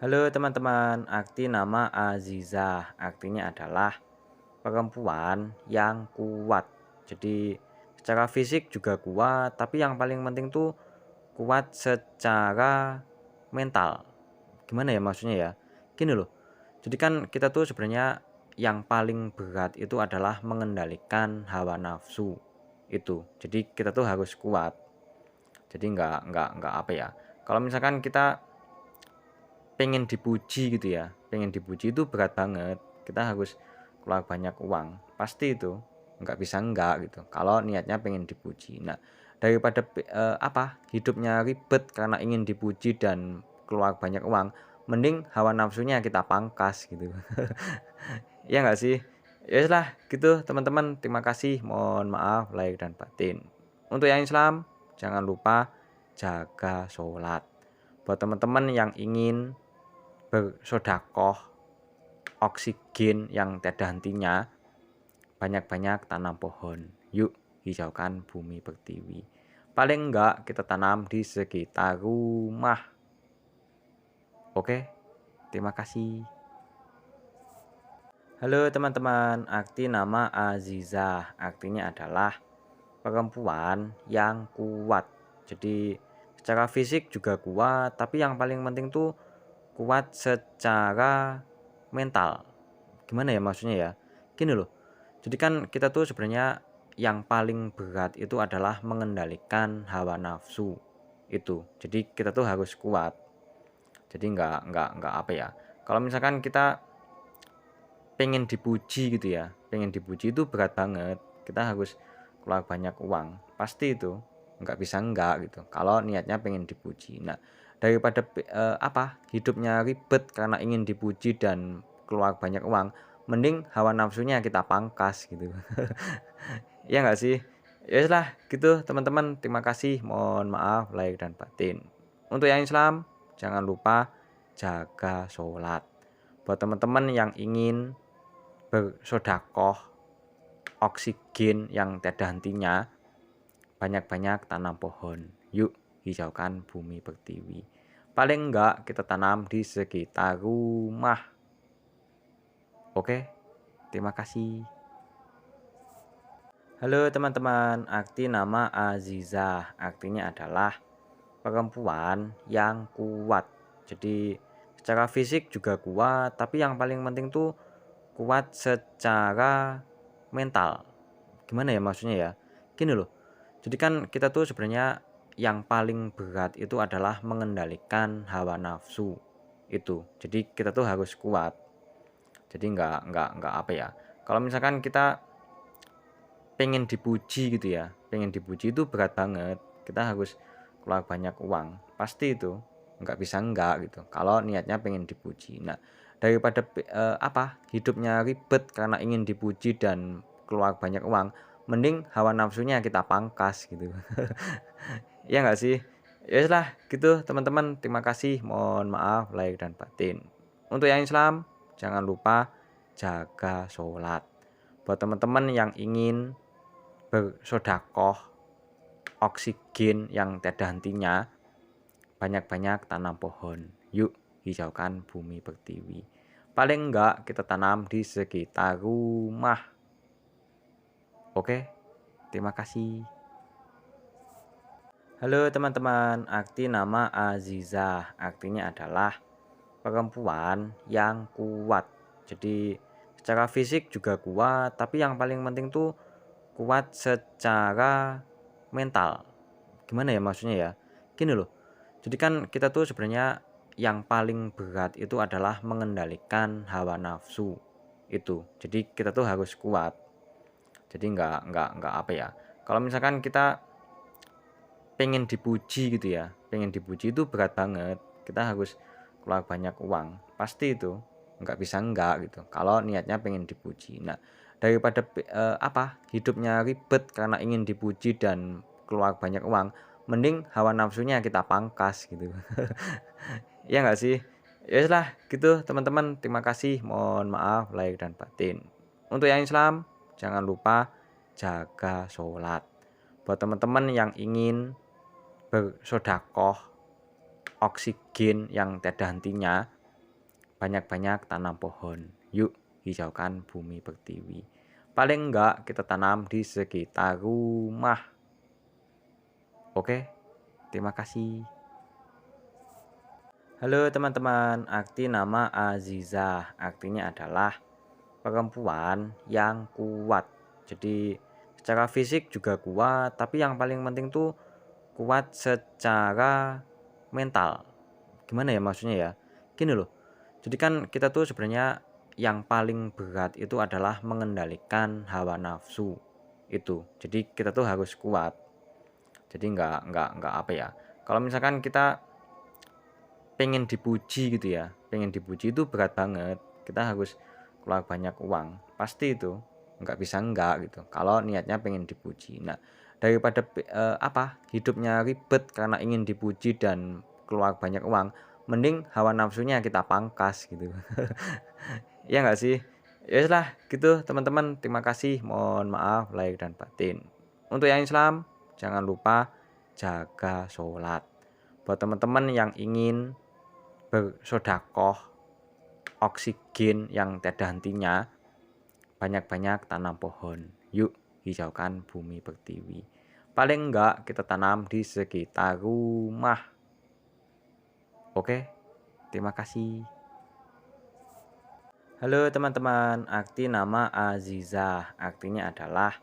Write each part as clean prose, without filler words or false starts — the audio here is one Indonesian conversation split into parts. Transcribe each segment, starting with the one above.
Halo teman-teman, arti nama Azizah artinya adalah perempuan yang kuat. Jadi secara fisik juga kuat, tapi yang paling penting tuh kuat secara mental. Gimana ya maksudnya ya? Gini loh. Jadi kan kita tuh sebenarnya yang paling berat itu adalah mengendalikan hawa nafsu itu. Jadi kita tuh harus kuat. Jadi nggak apa ya? Kalau misalkan kita pengen dipuji gitu ya, pengen dipuji itu berat banget, kita harus keluar banyak uang, pasti itu nggak bisa enggak gitu kalau niatnya pengen dipuji. Nah, daripada hidupnya ribet karena ingin dipuji dan keluar banyak uang, mending hawa nafsunya kita pangkas gitu. Ya nggak sih? Ya wes lah gitu teman-teman, terima kasih, mohon maaf lahir dan batin. Untuk yang Islam jangan lupa jaga sholat. Buat teman-teman yang ingin bersodakoh, oksigen yang tiada hentinya, banyak-banyak tanam pohon. Yuk hijaukan bumi pertiwi. Paling enggak kita tanam di sekitar rumah. Oke, terima kasih. Halo teman-teman, arti nama Azizah artinya adalah perempuan yang kuat. Jadi secara fisik juga kuat, tapi yang paling penting tuh kuat secara mental. Gimana ya maksudnya ya? Gini loh. Jadi kan kita tuh sebenarnya yang paling berat itu adalah mengendalikan hawa nafsu itu. Jadi kita tuh harus kuat. Jadi nggak apa ya? Kalau misalkan kita pengen dipuji gitu ya, pengen dipuji itu berat banget. Kita harus keluar banyak uang. Pasti itu nggak bisa enggak gitu. Kalau niatnya pengen dipuji. Nah, daripada hidupnya ribet karena ingin dipuji dan keluar banyak uang, mending hawa nafsunya kita pangkas gitu. Ya nggak sih? Ya wes lah gitu teman-teman, terima kasih, mohon maaf lahir dan batin. Untuk yang Islam jangan lupa jaga sholat. Buat teman-teman yang ingin bersodakoh, oksigen yang tiada hentinya, banyak-banyak tanam pohon. Yuk hijaukan bumi pertiwi. Paling enggak kita tanam di sekitar rumah. Oke, terima kasih. Halo teman-teman, arti nama Azizah artinya adalah perempuan yang kuat. Jadi secara fisik juga kuat, tapi yang paling penting tuh kuat secara mental. Gimana ya maksudnya ya? Gini loh. Jadi kan kita tuh sebenarnya yang paling berat itu adalah mengendalikan hawa nafsu itu. Jadi kita tuh harus kuat. Jadi nggak apa ya? Kalau misalkan kita pengen dipuji gitu ya, pengen dipuji itu berat banget, kita harus keluar banyak uang, pasti itu nggak bisa enggak gitu kalau niatnya pengen dipuji. Nah, daripada hidupnya ribet karena ingin dipuji dan keluar banyak uang, mending hawa nafsunya kita pangkas gitu. Ya nggak sih? Ya wes lah gitu teman-teman, terima kasih, mohon maaf lahir dan batin. Untuk yang Islam jangan lupa jaga sholat. Buat teman-teman yang ingin bersodakoh, oksigen yang tiada hentinya, banyak-banyak tanam pohon. Yuk hijaukan bumi pertiwi. Paling enggak kita tanam di sekitar rumah. Oke, terima kasih. Halo teman-teman, arti nama Azizah artinya adalah perempuan yang kuat. Jadi secara fisik juga kuat, tapi yang paling penting tuh kuat secara mental. Gimana ya maksudnya ya? Gini loh. Jadi kan kita tuh sebenarnya yang paling berat itu adalah mengendalikan hawa nafsu itu. Jadi kita tuh harus kuat. Jadi nggak apa ya? Kalau misalkan kita pengen dipuji gitu ya, pengen dipuji itu berat banget. Kita harus keluar banyak uang. Pasti itu nggak bisa enggak gitu. Kalau niatnya pengen dipuji. Nah, daripada hidupnya ribet karena ingin dipuji dan keluar banyak uang, mending hawa nafsunya kita pangkas gitu. Ya nggak sih? Ya wes lah gitu teman-teman, terima kasih, mohon maaf lahir dan batin. Untuk yang Islam jangan lupa jaga sholat. Buat teman-teman yang ingin bersodakoh, oksigen yang tiada hentinya, banyak-banyak tanam pohon. Yuk hijaukan bumi pertiwi. Paling enggak kita tanam di sekitar rumah. Oke, terima kasih. Halo teman-teman, arti nama Azizah artinya adalah perempuan yang kuat. Jadi secara fisik juga kuat, tapi yang paling penting tuh kuat secara mental. Gimana ya maksudnya ya? Gini loh. Jadi kan kita tuh sebenarnya yang paling berat itu adalah mengendalikan hawa nafsu itu. Jadi kita tuh harus kuat. Jadi nggak apa ya? Kalau misalkan kita pengen dipuji gitu ya, pengen dipuji itu berat banget. Kita harus keluar banyak uang, pasti itu nggak bisa enggak gitu kalau niatnya pengen dipuji. Nah, daripada hidupnya ribet karena ingin dipuji dan keluar banyak uang, mending hawa nafsunya kita pangkas gitu. Ya nggak sih? Ya lah gitu teman-teman, terima kasih, mohon maaf lahir dan batin. Untuk yang Islam jangan lupa jaga sholat. Buat teman-teman yang ingin bersodakoh, oksigen yang tiada hentinya, banyak-banyak tanam pohon. Yuk hijaukan bumi pertiwi. Paling enggak kita tanam di sekitar rumah. Oke, terima kasih. Halo teman-teman, arti nama Azizah artinya adalah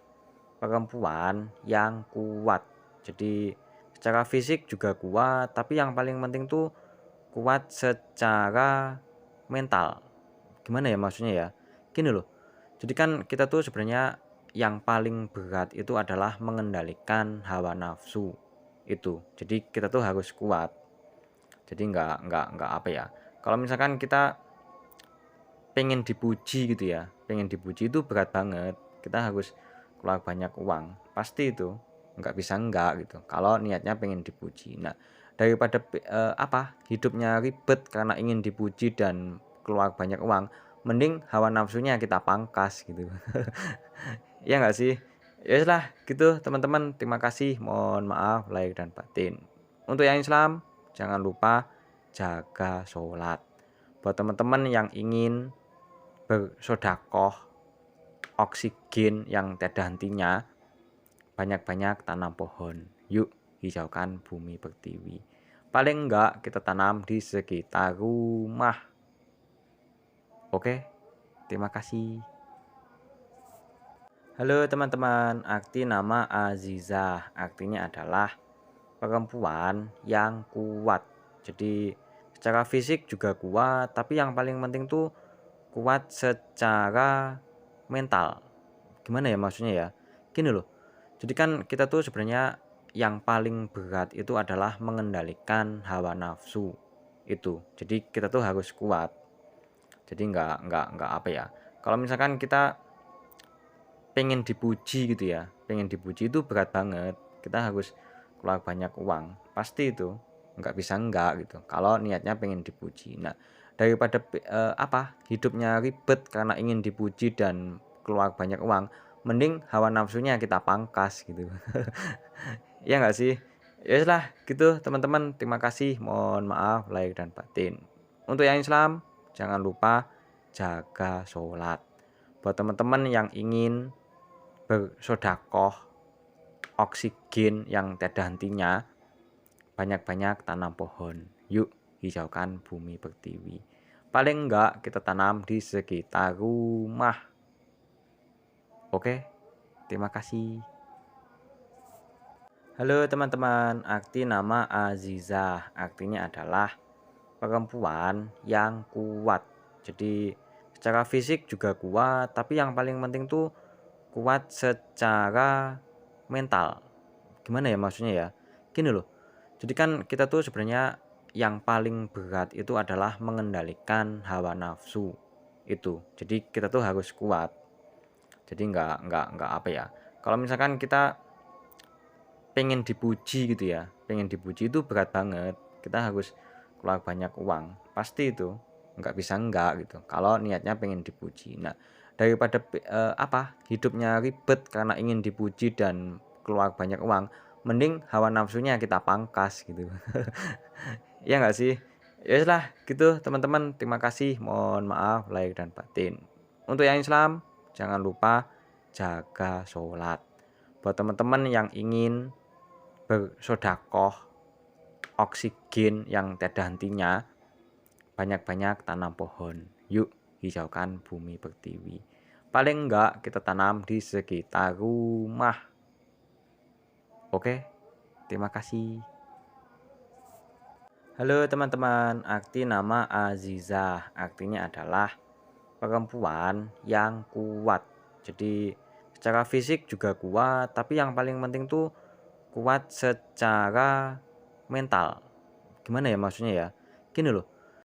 perempuan yang kuat. Jadi secara fisik juga kuat, tapi yang paling penting tuh kuat secara mental. Gimana ya maksudnya ya? Gini loh. Jadi kan kita tuh sebenarnya yang paling berat itu adalah mengendalikan hawa nafsu itu. Jadi kita tuh harus kuat. Jadi nggak apa ya? Kalau misalkan kita pengen dipuji gitu ya, pengen dipuji itu berat banget. Kita harus keluar banyak uang, pasti itu nggak bisa enggak gitu kalau niatnya pengen dipuji. Nah, daripada hidupnya ribet karena ingin dipuji dan keluar banyak uang, mending hawa nafsunya kita pangkas gitu. Ya nggak sih? Ya lah gitu teman-teman, terima kasih, mohon maaf lahir dan batin. Untuk yang Islam jangan lupa jaga sholat. Buat teman-teman yang ingin bersodakoh, oksigen yang tiada hentinya, banyak-banyak tanam pohon. Yuk hijaukan bumi pertiwi. Paling enggak kita tanam di sekitar rumah. Oke, terima kasih. Halo teman-teman, arti nama Azizah artinya adalah perempuan yang kuat. Jadi secara fisik juga kuat, tapi yang paling penting tuh kuat secara mental. Gimana ya maksudnya ya? Gini loh. Jadi kan kita tuh sebenarnya yang paling berat itu adalah mengendalikan hawa nafsu itu. Jadi kita tuh harus kuat. Jadi nggak apa ya? Kalau misalkan kita pengen dipuji gitu ya, pengen dipuji itu berat banget. Kita harus keluar banyak uang, pasti itu nggak bisa enggak gitu kalau niatnya pengen dipuji. Nah, daripada hidupnya ribet karena ingin dipuji dan keluar banyak uang, mending hawa nafsunya kita pangkas gitu. Ya nggak sih? Ya lah gitu teman-teman, terima kasih, mohon maaf lahir dan batin. Untuk yang Islam jangan lupa jaga sholat. Buat teman-teman yang ingin bersodakoh, oksigen yang tiada hentinya, banyak-banyak tanam pohon. Yuk hijaukan bumi pertiwi. Paling enggak kita tanam di sekitar rumah. Oke, terima kasih. Halo teman-teman, arti nama Azizah artinya adalah perempuan yang kuat. Jadi secara fisik juga kuat, tapi yang paling penting tuh kuat secara mental. Gimana ya maksudnya ya? Gini loh. Jadi kan kita tuh sebenarnya yang paling berat itu adalah mengendalikan hawa nafsu itu. Jadi kita tuh harus kuat. Jadi nggak apa ya? Kalau misalkan kita pengen dipuji gitu ya, pengen dipuji itu berat banget. Kita harus keluar banyak uang, pasti itu nggak bisa enggak gitu kalau niatnya pengen dipuji. Nah, daripada hidupnya ribet karena ingin dipuji dan keluar banyak uang, mending hawa nafsunya kita pangkas gitu. Ya nggak sih? Ya wis lah gitu teman-teman, terima kasih, mohon maaf lahir dan batin. Untuk yang Islam jangan lupa jaga sholat. Buat teman-teman yang ingin bersedekah oksigen yang tiada hentinya, banyak-banyak tanam pohon. Yuk hijaukan bumi pertiwi. Paling enggak kita tanam di sekitar rumah. Oke, terima kasih. Halo teman-teman, arti nama Azizah artinya adalah perempuan yang kuat. Jadi secara fisik juga kuat, tapi yang paling penting tuh kuat secara mental. Gimana ya maksudnya ya? Gini loh,